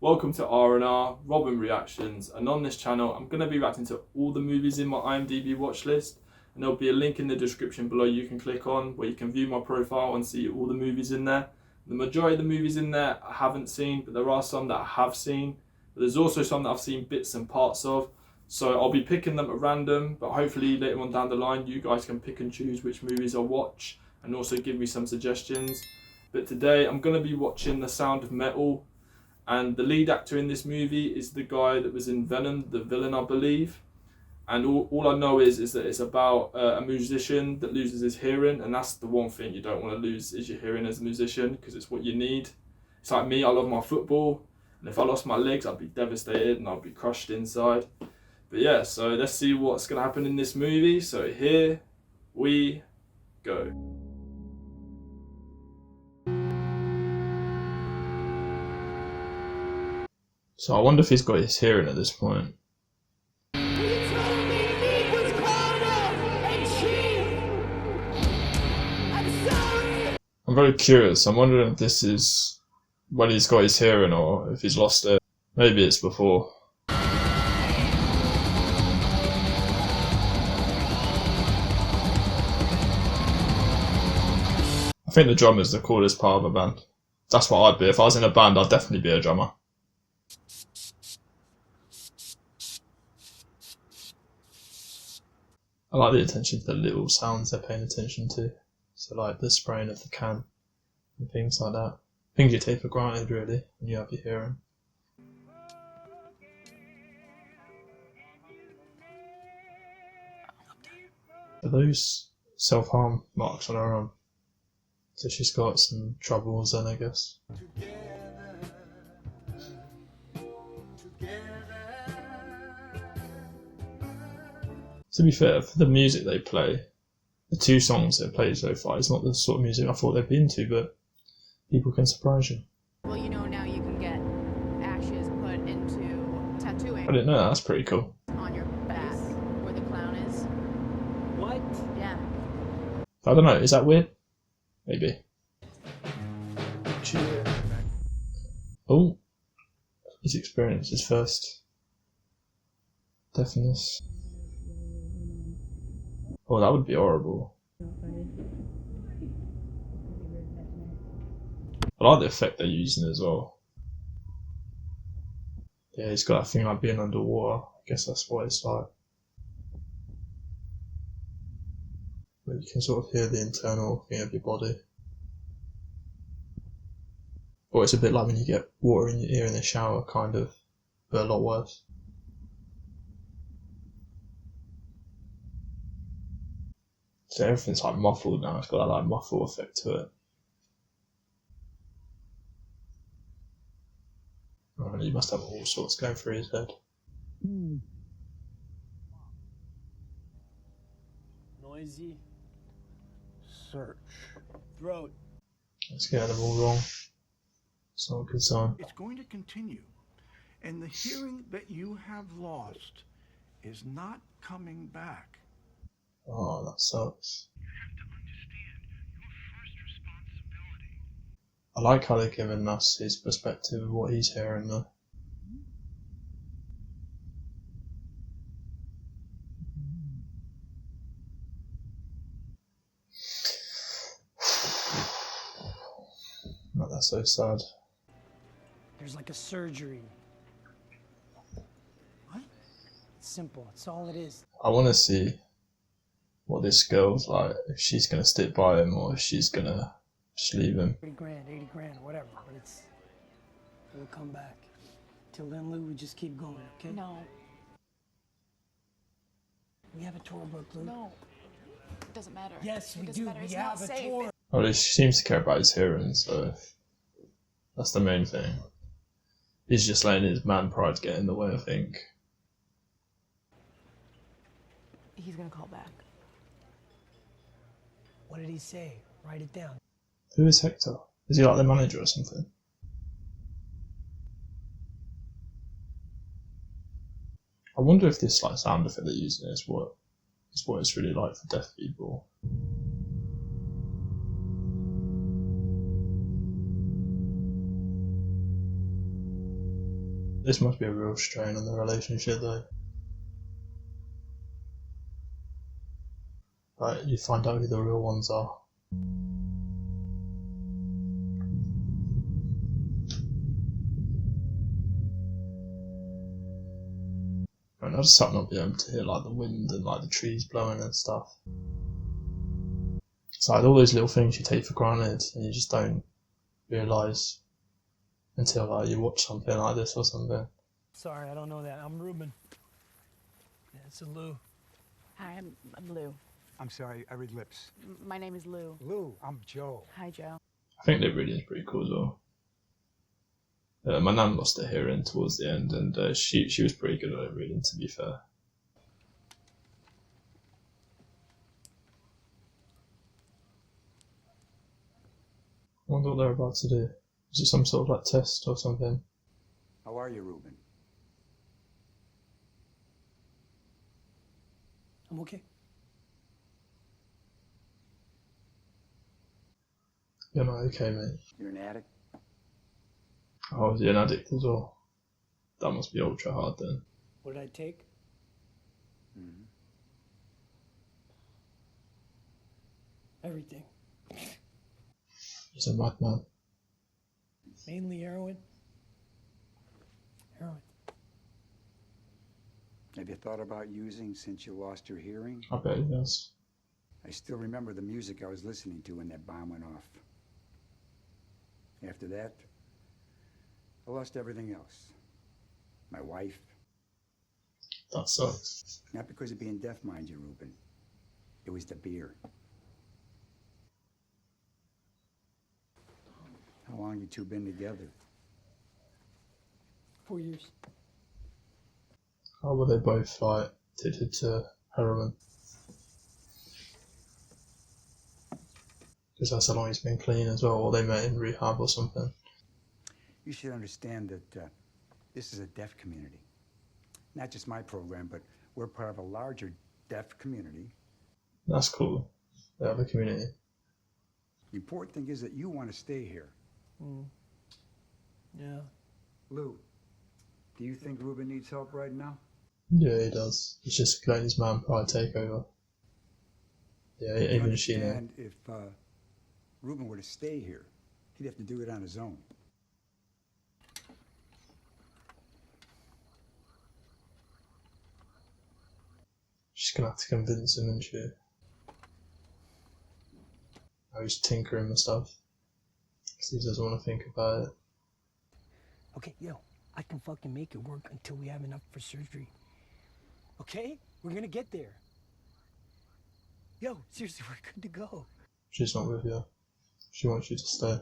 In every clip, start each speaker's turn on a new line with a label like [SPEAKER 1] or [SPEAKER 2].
[SPEAKER 1] Welcome to R&R, Robin Reactions, and on this channel I'm going to be reacting to all the movies in my IMDb watch list, and there'll be a link in the description below you can click on where you can view my profile and see all the movies in there. The majority of the movies in there I haven't seen, but there are some that I have seen, but there's also some that I've seen bits and parts of, so I'll be picking them at random, but hopefully later on down the line you guys can pick and choose which movies I watch and also give me some suggestions. But today I'm going to be watching The Sound of Metal. And the lead actor in this movie is the guy that was in Venom, the villain, I believe. And all I know is that it's about a musician that loses his hearing, and that's the one thing you don't want to lose is your hearing as a musician, because it's what you need. It's like me, I love my football, and if I lost my legs, I'd be devastated and I'd be crushed inside. But yeah, so let's see what's going to happen in this movie. So here we go. So I wonder if he's got his hearing at this point. I'm very curious. I'm wondering if this is when he's got his hearing or if he's lost it. Maybe it's before. I think the drummer's the coolest part of a band. That's what I'd be. If I was in a band, I'd definitely be a drummer. I like the attention to the little sounds they're paying attention to. So like the spraying of the can and things like that. Things you take for granted really when you have your hearing. Are those self-harm marks on her arm? So she's got some troubles then, I guess. To be fair, for the music they play, the two songs they've played so far, it's not the sort of music I thought they'd be into, but people can surprise you.
[SPEAKER 2] Well, you know, now you can get ashes put into tattooing.
[SPEAKER 1] I didn't know that. That's pretty cool.
[SPEAKER 2] On your back, where the clown is.
[SPEAKER 3] What?
[SPEAKER 2] Yeah.
[SPEAKER 1] I don't know, is that weird? Maybe. Oh, he's experienced his first deafness. Oh, that would be horrible. I like the effect they're using as well. Yeah, he's got that thing like being underwater. I guess that's what it's like. But you can sort of hear the internal thing of your body. Or it's a bit like when you get water in your ear in the shower, kind of, but a lot worse. So everything's like muffled now, it's got that like muffle effect to it. Oh, he must have all sorts going through his head.
[SPEAKER 3] Noisy. Search. Throat.
[SPEAKER 1] Let's get them all wrong. It's not a good sign.
[SPEAKER 4] It's going to continue, and the hearing that you have lost is not coming back.
[SPEAKER 1] Oh, that sucks.
[SPEAKER 4] You have to understand your first responsibility.
[SPEAKER 1] I like how they're giving us his perspective of what he's hearing though. Oh, that's so sad.
[SPEAKER 3] There's like a surgery.
[SPEAKER 4] What?
[SPEAKER 3] It's simple. It's all it is.
[SPEAKER 1] I want to see what this girl's like, if she's going to stick by him or if she's going to just leave him.
[SPEAKER 3] 30 grand, 80 grand, whatever. But it'll come back. Till then, Lou, we just keep going, okay?
[SPEAKER 2] No.
[SPEAKER 3] We have a tour book, Lou.
[SPEAKER 2] No. It doesn't matter.
[SPEAKER 3] Yes, we
[SPEAKER 2] It doesn't
[SPEAKER 3] do.
[SPEAKER 2] matter.
[SPEAKER 3] We
[SPEAKER 2] It's
[SPEAKER 3] have
[SPEAKER 2] not
[SPEAKER 3] a
[SPEAKER 2] safe.
[SPEAKER 3] tour.
[SPEAKER 1] Well, she seems to care about his hearing, so that's the main thing. He's just letting his man pride get in the way, I think.
[SPEAKER 2] He's gonna call back.
[SPEAKER 3] What did he say? Write it down.
[SPEAKER 1] Who is Hector? Is he like the manager or something? I wonder if this like sound effect they're using is what it's really like for deaf people. This must be a real strain on the relationship though. Like, you find out who the real ones are. And I just something not be able to hear like the wind and like the trees blowing and stuff. It's like all those little things you take for granted and you just don't realise until like you watch something like this or something.
[SPEAKER 3] Sorry, I don't know that. I'm Ruben. Yeah, it's a Lou.
[SPEAKER 2] Hi, I'm Lou.
[SPEAKER 5] I'm sorry, I read lips.
[SPEAKER 2] My name is Lou.
[SPEAKER 5] Lou, I'm Joe.
[SPEAKER 2] Hi, Joe.
[SPEAKER 1] I think Lip Reading is pretty cool as well. My nan lost her hearing towards the end, and she was pretty good at lip reading, to be fair. I wonder what they're about to do. Is it some sort of like test or something?
[SPEAKER 5] How are you, Ruben?
[SPEAKER 3] I'm okay.
[SPEAKER 1] You're not okay, mate.
[SPEAKER 5] You're an addict?
[SPEAKER 1] Oh, is he an addict as well? That must be ultra hard then.
[SPEAKER 3] What did I take?
[SPEAKER 5] Mm-hmm.
[SPEAKER 3] Everything.
[SPEAKER 1] He's a madman.
[SPEAKER 3] Mainly heroin. Heroin.
[SPEAKER 5] Have you thought about using since you lost your hearing?
[SPEAKER 1] I bet he does.
[SPEAKER 5] I still remember the music I was listening to when that bomb went off. After that, I lost everything else. My wife.
[SPEAKER 1] That sucks.
[SPEAKER 5] Not because of being deaf, mind you, Ruben. It was the beer. How long you two been together?
[SPEAKER 3] 4 years.
[SPEAKER 1] How were they both like addicted to heroin? Because that's how long he's been clean as well, or they met in rehab or something.
[SPEAKER 5] You should understand that this is a deaf community. Not just my program, but we're part of a larger deaf community.
[SPEAKER 1] That's cool. They have a community.
[SPEAKER 5] The important thing is that you want to stay here.
[SPEAKER 3] Yeah.
[SPEAKER 5] Lou, do you think Ruben needs help right now?
[SPEAKER 1] Yeah, he does. He's just letting his man pride take over. Yeah,
[SPEAKER 5] You
[SPEAKER 1] even she knew.
[SPEAKER 5] understand if Ruben were to stay here, he'd have to do it on his own.
[SPEAKER 1] She's gonna have to convince him, isn't she? How he's tinkering and stuff. Because he doesn't want to think about it.
[SPEAKER 3] Okay, yo, I can fucking make it work until we have enough for surgery. Okay? We're gonna get there. Yo, seriously, we're good to go.
[SPEAKER 1] She's not with you. She wants you to stay.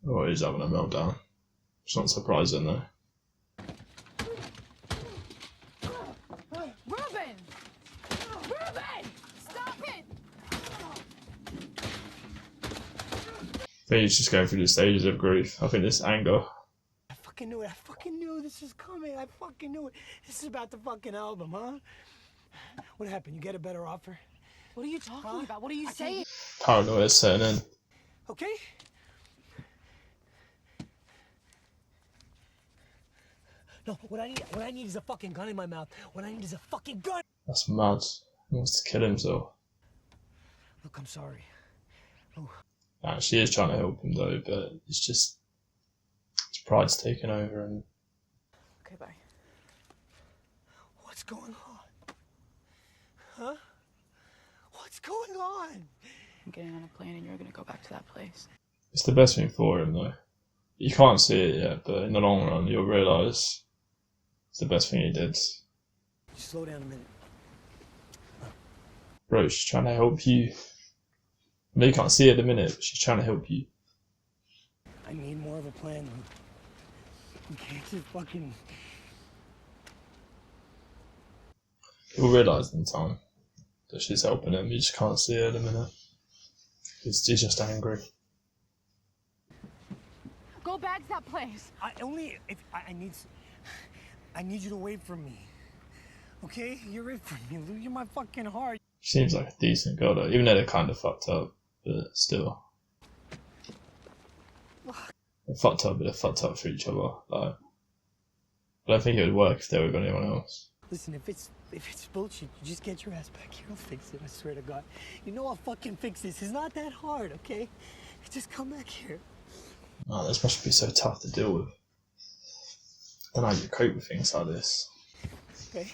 [SPEAKER 1] Oh, he's having a meltdown. It's not surprising though.
[SPEAKER 2] Ruben! Ruben! Stop it!
[SPEAKER 1] I think he's just going through the stages of grief. I think this anger.
[SPEAKER 3] I fucking knew it. I fucking knew this was coming. I fucking knew it. This is about the fucking album, huh? What happened? You get a better offer?
[SPEAKER 2] What are you talking about? What are you saying?
[SPEAKER 1] Paranoia is setting in.
[SPEAKER 3] Okay? No, what I need is a fucking gun in my mouth. What I need is a fucking gun.
[SPEAKER 1] That's mad. He wants to kill himself.
[SPEAKER 3] Look, I'm sorry.
[SPEAKER 1] She is trying to help him though, but it's just his pride's taken over and
[SPEAKER 2] Okay, bye.
[SPEAKER 3] What's going on? Huh? What's going on?
[SPEAKER 2] I'm getting on a plane and you're gonna go back to that place.
[SPEAKER 1] it's the best thing for him though. You can't see it yet, but in the long run you'll realise it's the best thing he did.
[SPEAKER 3] Just slow down a minute.
[SPEAKER 1] Bro, she's trying to help you. I mean, you can't see it at the minute, but she's trying to help you.
[SPEAKER 3] I need more of a plan, Luke. You can't just fucking...
[SPEAKER 1] You'll realise in time that she's helping him. You just can't see it at the minute. He's just angry.
[SPEAKER 2] Go back to that place.
[SPEAKER 3] I need you to wait for me. Okay? You're it for me, Lou. You're my fucking heart.
[SPEAKER 1] She seems like a decent girl though, even though they're kind of fucked up, but still. They're fucked up, but they're fucked up for each other. Like, I don't think it would work if they were with anyone else.
[SPEAKER 3] Listen, if it's bullshit, you just get your ass back here. I'll fix it, I swear to God. You know I'll fucking fix this. It's not that hard, okay? Just come back here.
[SPEAKER 1] Oh, this must be so tough to deal with. I don't know how you cope with things like this.
[SPEAKER 3] Okay?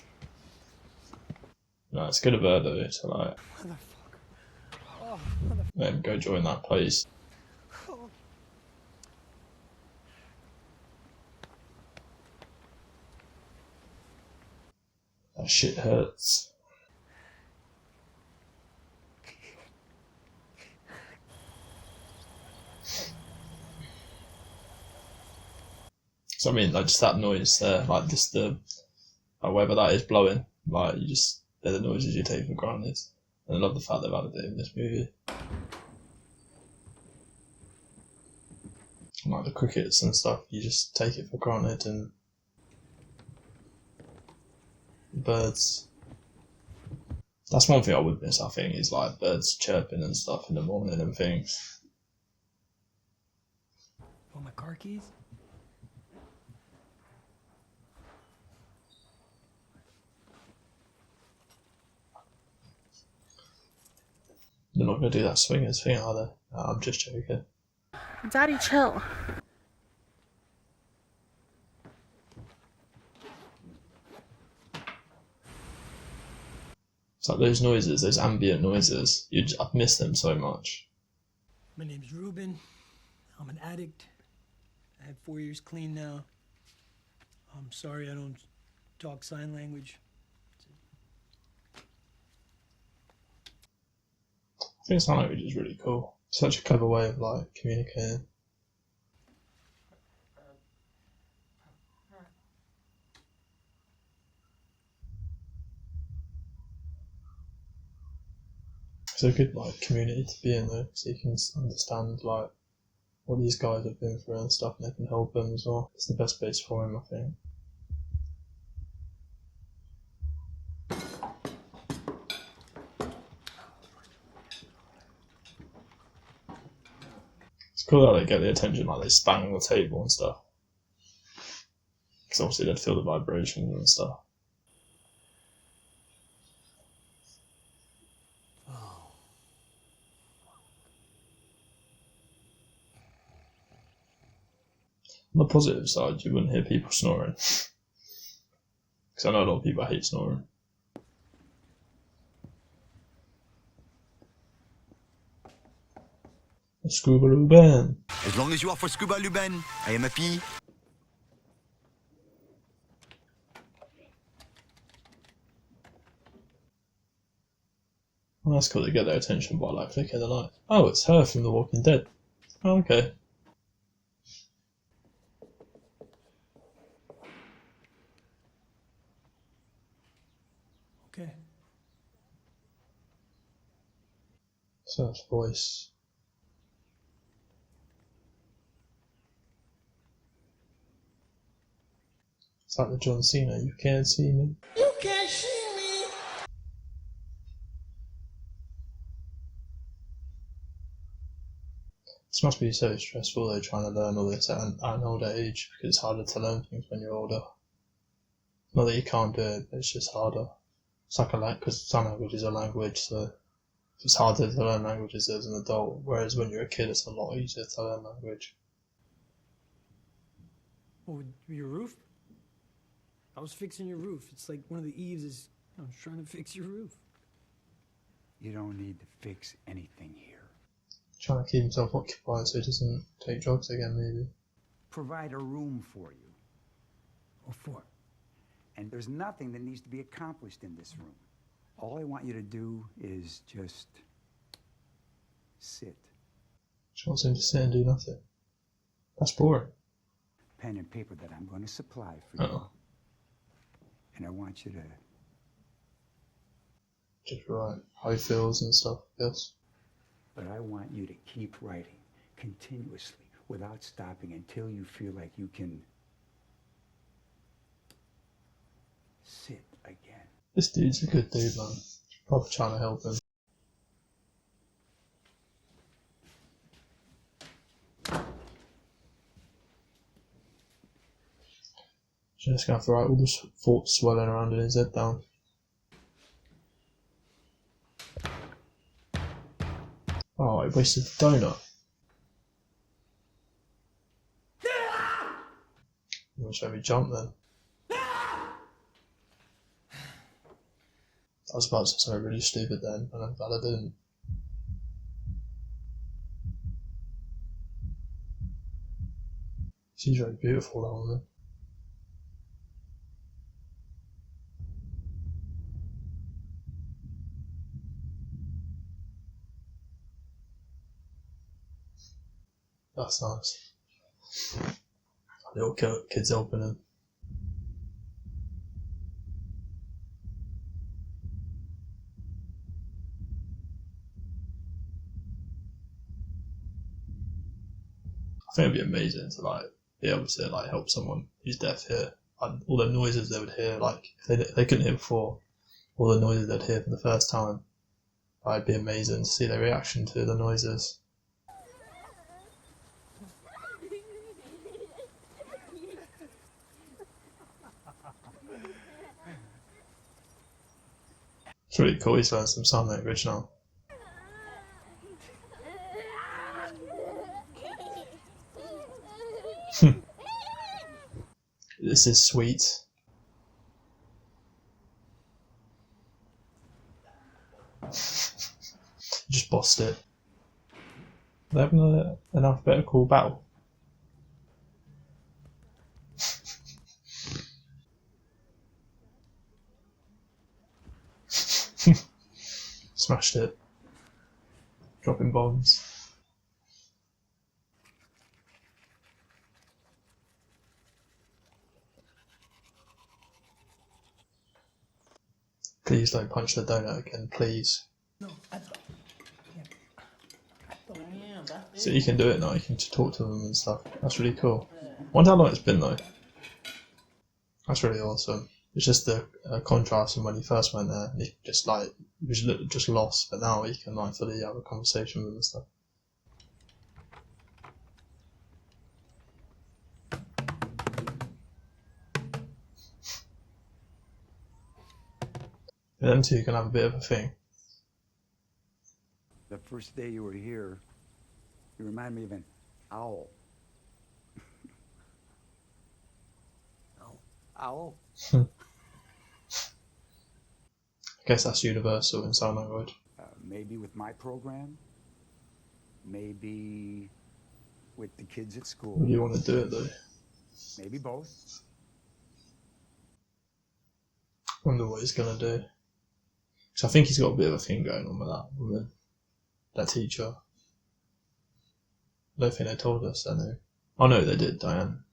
[SPEAKER 1] No, it's good of her though to like
[SPEAKER 3] Motherfucker. Oh,
[SPEAKER 1] let him go join that place.
[SPEAKER 3] oh.
[SPEAKER 1] That shit hurts. So I mean, like just that noise there, like just the, like whatever that is blowing, like you just, they're the noises you take for granted. And I love the fact they've added it in this movie. Like the crickets and stuff, you just take it for granted, and birds. That's one thing I would miss, I think, is like birds chirping and stuff in the morning and things.
[SPEAKER 3] Want my car keys?
[SPEAKER 1] They're not going to do that swingers thing, are they? I'm just joking.
[SPEAKER 6] Daddy, chill.
[SPEAKER 1] It's like those noises, those ambient noises. I've missed them so much.
[SPEAKER 3] My name's Ruben. I'm an addict. I have 4 years clean now. I'm sorry I don't talk sign language.
[SPEAKER 1] I think sign language is really cool. Such a clever way of like communicating. It's a good like community to be in though, so you can understand like what these guys have been through and stuff, and they can help them as well. It's the best base for him, I think. It's cool that they get the attention, like they bang on the table and stuff. Because obviously they'd feel the vibrations and stuff. On the positive side, you wouldn't hear people snoring. Because I know a lot of people hate snoring. Scuba Luben.
[SPEAKER 7] As long as you offer Scuba Luben, I am happy.
[SPEAKER 1] Well, that's cool to get their attention by like flicking the light. Oh, it's her from The Walking Dead. Oh, okay.
[SPEAKER 3] Okay.
[SPEAKER 1] Such voice. It's like the John Cena, you can't see me.
[SPEAKER 3] You can't see me!
[SPEAKER 1] This must be so stressful though, trying to learn all this at an older age, because it's harder to learn things when you're older. Not that you can't do it, but it's just harder. It's like a language, because sign language is a language, so it's harder to learn languages as an adult, whereas when you're a kid it's a lot easier to learn language.
[SPEAKER 3] Oh, your roof? I was fixing your roof. It's like one of the eaves is, I was trying to fix your roof.
[SPEAKER 5] You don't need to fix anything here.
[SPEAKER 1] Trying to keep himself occupied so he doesn't take drugs again, maybe.
[SPEAKER 5] Provide a room for you.
[SPEAKER 3] What for?
[SPEAKER 5] And there's nothing that needs to be accomplished in this room. All I want you to do is just sit.
[SPEAKER 1] She wants him to sit and do nothing. That's boring.
[SPEAKER 5] Pen and paper that I'm going to supply for you.
[SPEAKER 1] Oh.
[SPEAKER 5] And I want you to
[SPEAKER 1] Just write how he feels and stuff, I guess.
[SPEAKER 5] But I want you to keep writing continuously without stopping until you feel like you can sit again.
[SPEAKER 1] This dude's a good dude, man. Proper trying to help him. Just gonna have to write all the thoughts swirling around in his head down. Oh, I wasted the donut. You want to show me jump then? I was about to say something really stupid then, and I'm glad I didn't. She's very beautiful, that woman. That's nice. Little kids helping him. I think it'd be amazing to like be able to like help someone who's deaf hear. Like, all the noises they would hear, like if they couldn't hear before, all the noises they'd hear for the first time. It'd be amazing to see their reaction to the noises. It's really cool he's learned some sign language now. This is sweet. Just bossed it. They're having an alphabetical battle. Smashed it. Dropping bombs. Please don't punch the donut again, please. So you can do it now, you can just talk to them and stuff. That's really cool. I wonder how long it's been though. That's really awesome. It's just the contrast from when he first went there. He just like he was just lost, but now he can like fully have a conversation with them and stuff. And them two can have a bit of a thing.
[SPEAKER 5] The first day you were here, you remind me of an owl. Owl?
[SPEAKER 1] I guess that's universal in sign language.
[SPEAKER 5] Maybe with my program. Maybe with the kids at school.
[SPEAKER 1] What do you want to do it though?
[SPEAKER 5] Maybe both.
[SPEAKER 1] Wonder what he's gonna do. Because I think he's got a bit of a thing going on with that woman, that teacher. I don't think they told us, I know. Oh no, they did, Diane.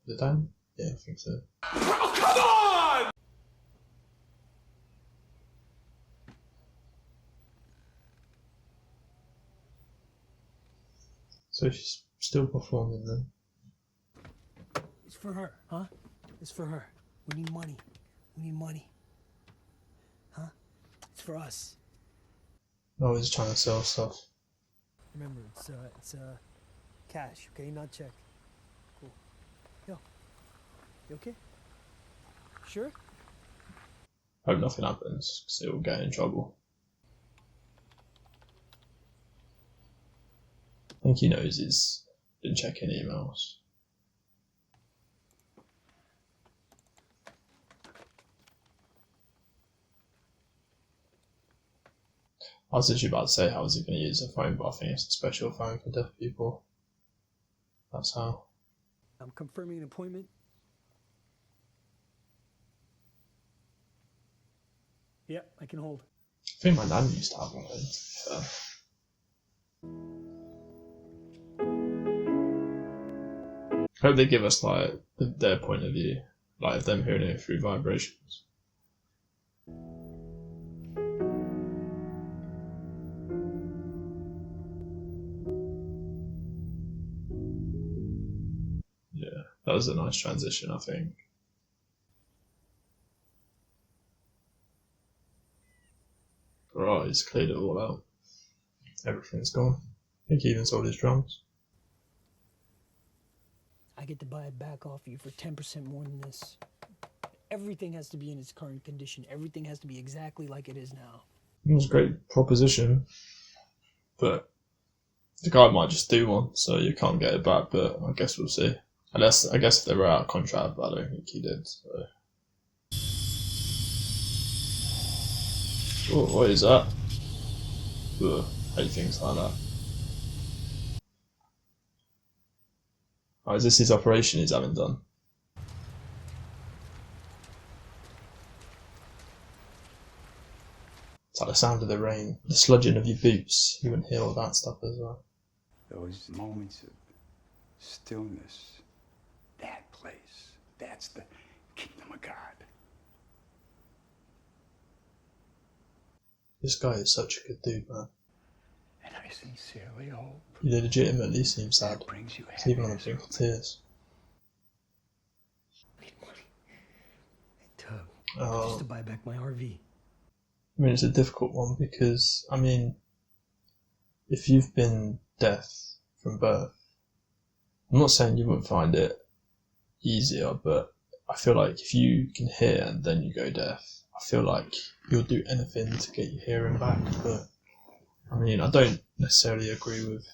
[SPEAKER 1] Was it Diane? Yeah, I think so. Oh, come on! So she's still performing then.
[SPEAKER 3] It's for her, huh? It's for her. We need money. We need money. Huh? It's for us.
[SPEAKER 1] Oh, he's trying to sell stuff.
[SPEAKER 3] Remember, it's cash, okay? Not check. Cool. Yo. You okay? Sure?
[SPEAKER 1] Hope nothing happens, because it will get in trouble. I think he knows he's been checking emails. I was literally about to say how is he going to use a phone, but I think it's a special phone for deaf people. That's how.
[SPEAKER 3] I'm confirming an appointment. Yeah, I can hold.
[SPEAKER 1] I think my nan used to have one. I hope they give us like their point of view, like them hearing it through vibrations. Yeah, that was a nice transition, I think. he's cleared it all out. Everything's gone. I think he even sold his drums.
[SPEAKER 3] I get to buy it back off you for 10% more than this. Everything has to be in its current condition. Everything has to be exactly like it is now.
[SPEAKER 1] It was a great proposition, but the guy might just do one, so you can't get it back, but I guess we'll see. Unless, I guess if they were out of contract, but I don't think he did, so. Oh, what is that? Ugh, I hate things like that. Oh, is this his operation he's having done? It's like the sound of the rain, the sludging of your boots. You wouldn't hear all that stuff as well.
[SPEAKER 5] Those moments of stillness, that place, that's the kingdom of God.
[SPEAKER 1] This guy is such a good dude, man.
[SPEAKER 5] And I sincerely hope
[SPEAKER 1] He legitimately seems sad.
[SPEAKER 5] that brings you
[SPEAKER 1] He's even on the
[SPEAKER 5] happiness.
[SPEAKER 1] brink of tears.
[SPEAKER 3] I need money. To,
[SPEAKER 1] Oh.
[SPEAKER 3] just to buy back my RV.
[SPEAKER 1] I mean, it's a difficult one because, I mean, if you've been deaf from birth, I'm not saying you wouldn't find it easier, but I feel like if you can hear and then you go deaf, I feel like you'll do anything to get your hearing back. But, I mean, I don't necessarily agree with,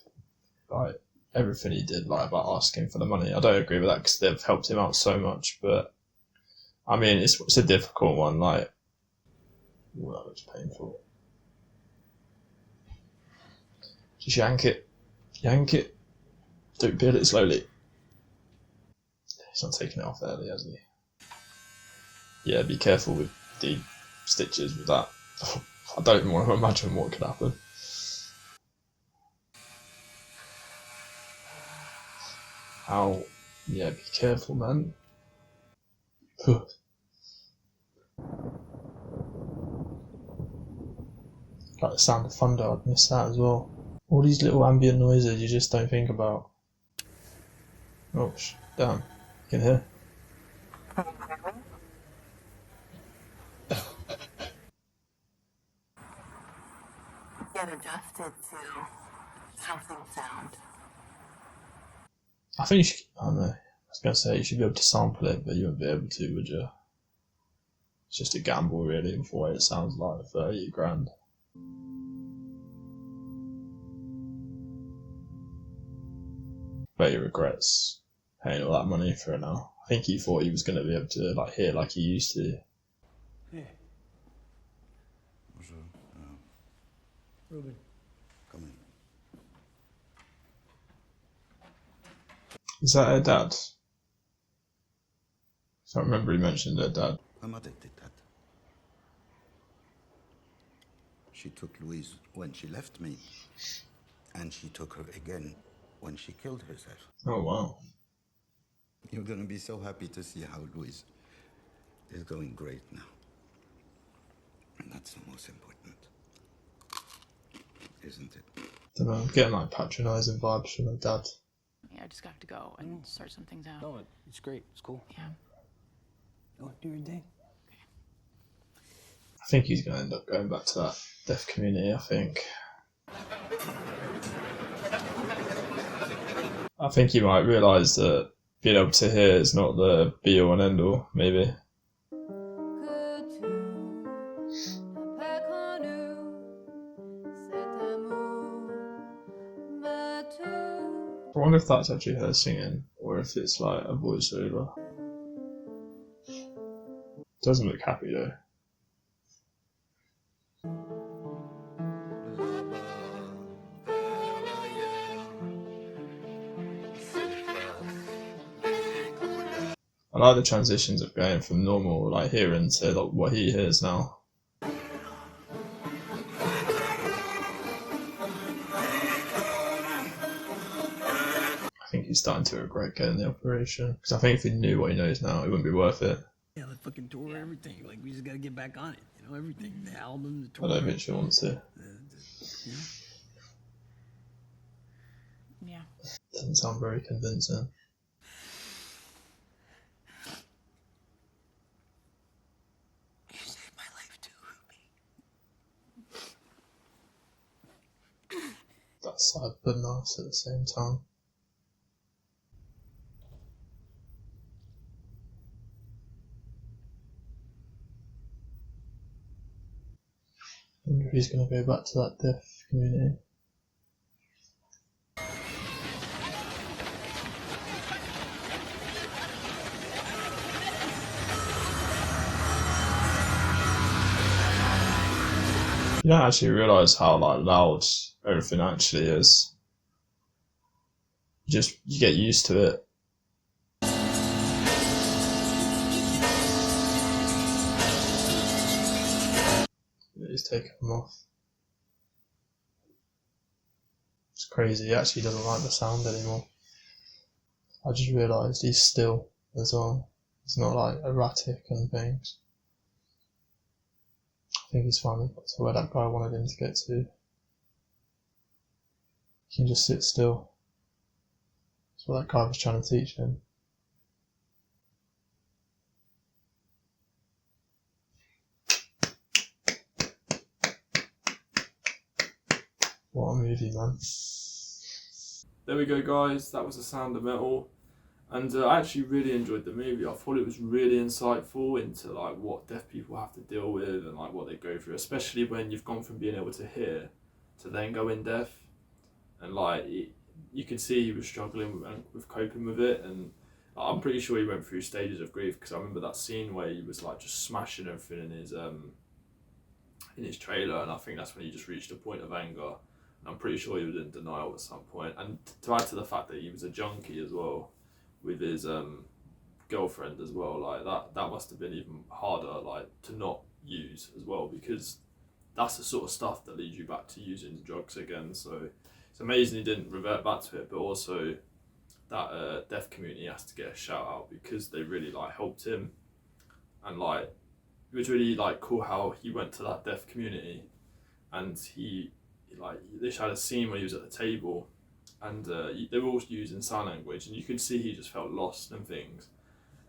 [SPEAKER 1] like, everything he did, like, about asking for the money. I don't agree with that because they've helped him out so much, but, I mean, it's a difficult one, like, ooh, that looks painful. Just yank it. Yank it. Don't peel it slowly. He's not taking it off early, has he? Yeah, be careful with the stitches with that. I don't even want to imagine what could happen. Ow. Yeah, be careful, man. Huh. Like the sound of thunder, I'd miss that as well. All these little ambient noises you just don't think about. Oh, damn. You can hear?
[SPEAKER 8] Get adjusted to something sound.
[SPEAKER 1] I think you should, I don't know. I was going to say you should be able to sample it, but you wouldn't be able to, would you? It's just a gamble, really, with the way it sounds like 30 grand. But he regrets paying all that money for it now. I think he thought he was going to be able to like hear like he used to.
[SPEAKER 3] Yeah.
[SPEAKER 9] Bonjour.
[SPEAKER 3] Ruben.
[SPEAKER 9] Come in.
[SPEAKER 1] Is that her dad? I don't remember he mentioned her dad.
[SPEAKER 9] My mother did that. She took Louise when she left me, and she took her again when she killed herself.
[SPEAKER 1] Oh wow.
[SPEAKER 9] You're gonna be so happy to see how Louise is going great now. And that's the most important. Isn't it?
[SPEAKER 1] Don't know, I'm getting like patronising vibes from her dad.
[SPEAKER 2] Yeah, I just have to go and sort some things out.
[SPEAKER 3] No, it's great. It's cool.
[SPEAKER 2] Yeah.
[SPEAKER 3] Go do your thing.
[SPEAKER 1] I think he's going to end up going back to that deaf community, I think. I think he might realise that being able to hear is not the be-all and end-all, maybe. I wonder if that's actually her singing, or if it's like a voiceover. Doesn't look happy though. I like the transitions of going from normal like hearing to like, what he hears now. I think he's starting to regret getting the operation because I think if he knew what he knows now, it wouldn't be worth it.
[SPEAKER 3] Yeah, the fucking tour, everything. Like, we just gotta get back on it. You know, everything. The album, the
[SPEAKER 1] I
[SPEAKER 3] tour.
[SPEAKER 1] don't think she wants to.
[SPEAKER 3] Yeah.
[SPEAKER 2] Yeah.
[SPEAKER 1] Doesn't sound very convincing.
[SPEAKER 3] You saved my life too, Ruby.
[SPEAKER 1] sad but nice at the same time. I wonder if he's going to go back to that deaf community. You don't actually realise how loud everything actually is. You get used to it. He's taken them off. It's crazy, he actually doesn't like the sound anymore. I just realised he's still as well. He's not erratic and things. I think he's finally got to where that guy wanted him to get to. He can just sit still. That's what that guy was trying to teach him. What a movie, man. There we go, guys. That was The Sound of Metal. And I actually really enjoyed the movie. I thought it was really insightful into what deaf people have to deal with and what they go through, especially when you've gone from being able to hear to then going deaf. And you could see he was struggling with coping with it. And I'm pretty sure he went through stages of grief, because I remember that scene where he was just smashing everything in his trailer, and I think that's when he just reached a point of anger. And I'm pretty sure he was in denial at some point. And to add to the fact that he was a junkie as well, with his girlfriend as well, that must have been even harder to not use as well, because that's the sort of stuff that leads you back to using drugs again. So it's amazing he didn't revert back to it, but also that deaf community has to get a shout out, because they really helped him. And it was really cool how he went to that deaf community, and he they had a scene where he was at the table, and they were all using sign language, and you could see he just felt lost and things.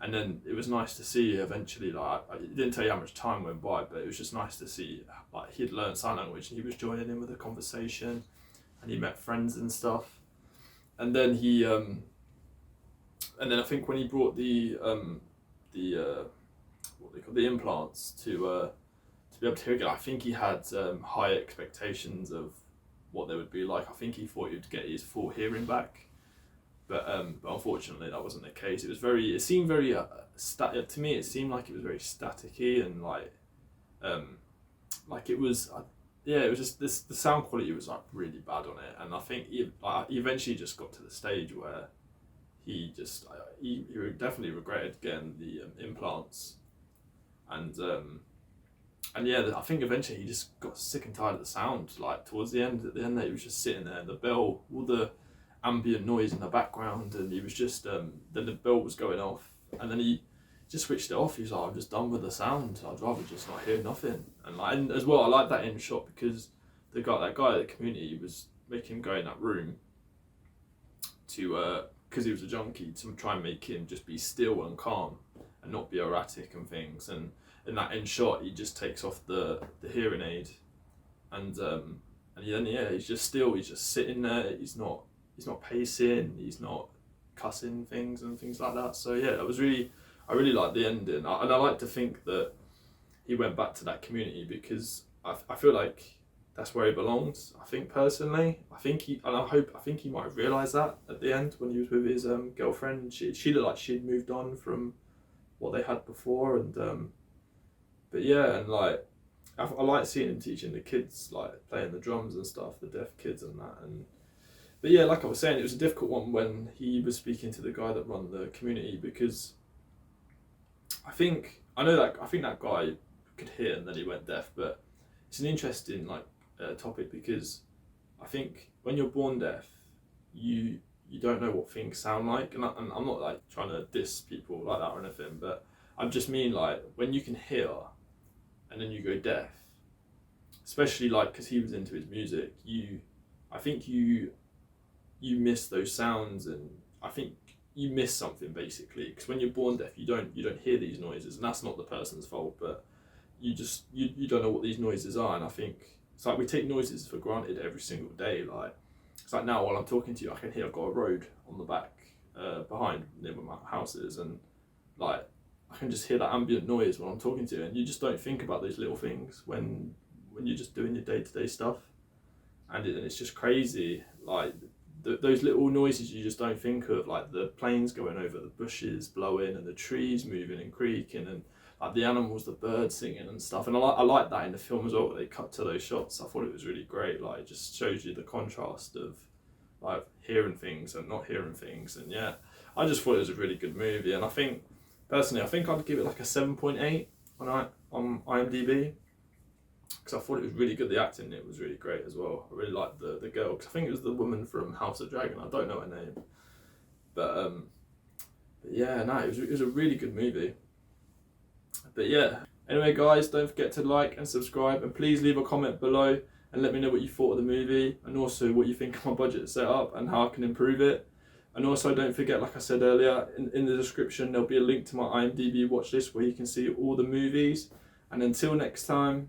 [SPEAKER 1] And then it was nice to see eventually, it didn't tell you how much time went by, but it was just nice to see he'd learned sign language and he was joining in with the conversation, and he met friends and stuff. And then I think when he brought the what they call the implants to be able to hear again, I think he had high expectations of what they would be like. I think he thought he'd get his full hearing back, but unfortunately that wasn't the case. It seemed very to me it seemed like it was very staticky, and it was it was just the sound quality was really bad on it. And I think he eventually just got to the stage where he definitely regretted getting the implants, and yeah, I think eventually he just got sick and tired of the sound. Towards the end, he was just sitting there, the bell, all the ambient noise in the background, and he was just then the bell was going off, and then he just switched it off. He was like, I'm just done with the sound. I'd rather just not hear nothing. And as well, I like that end shot, because that guy at the community was making him go in that room to because he was a junkie, to try and make him just be still and calm and not be erratic and things. And in that end shot, he just takes off the hearing aid, and then he's just still. He's just sitting there. He's not pacing. He's not cussing things and things like that. So yeah, I really liked the ending, and I like to think that he went back to that community, because I feel like that's where he belongs. I think personally, I think he might have realised that at the end when he was with his girlfriend. She looked like she'd moved on from what they had before, and but yeah, and I like seeing him teaching the kids, playing the drums and stuff, the deaf kids and that. But yeah, like I was saying, it was a difficult one when he was speaking to the guy that run the community, because I think that guy could hear and then he went deaf. But it's an interesting topic, because I think when you're born deaf, you don't know what things sound like, and I'm not trying to diss people like that or anything, but I just mean when you can hear and then you go deaf, especially because he was into his music, I think you miss those sounds, and I think you miss something basically, because when you're born deaf, you don't hear these noises, and that's not the person's fault, but you don't know what these noises are. And I think it's we take noises for granted every single day, it's like now while I'm talking to you, I can hear I've got a road on the back behind near where my house is, and like I can just hear that ambient noise when I'm talking to you, and you just don't think about those little things when you're just doing your day-to-day stuff, and it's just crazy, like those little noises you just don't think of, like the planes going over the bushes blowing and the trees moving and creaking, and like the animals, the birds singing and stuff. And I like that in the film as well. They cut to those shots. I thought it was really great. Like it just shows you the contrast of like hearing things and not hearing things. And yeah, I just thought it was a really good movie. And I think personally, I'd give it like a 7.8 on IMDb, because I thought it was really good. The acting in it was really great as well. I really liked the girl, because I think it was the woman from House of Dragon. I don't know her name, but yeah, no, it was a really good movie. But yeah, anyway guys, don't forget to like and subscribe, and please leave a comment below and let me know what you thought of the movie, and also what you think of my budget setup and how I can improve it. And also don't forget, like I said earlier, in the description there'll be a link to my IMDb watch list where you can see all the movies. And until next time,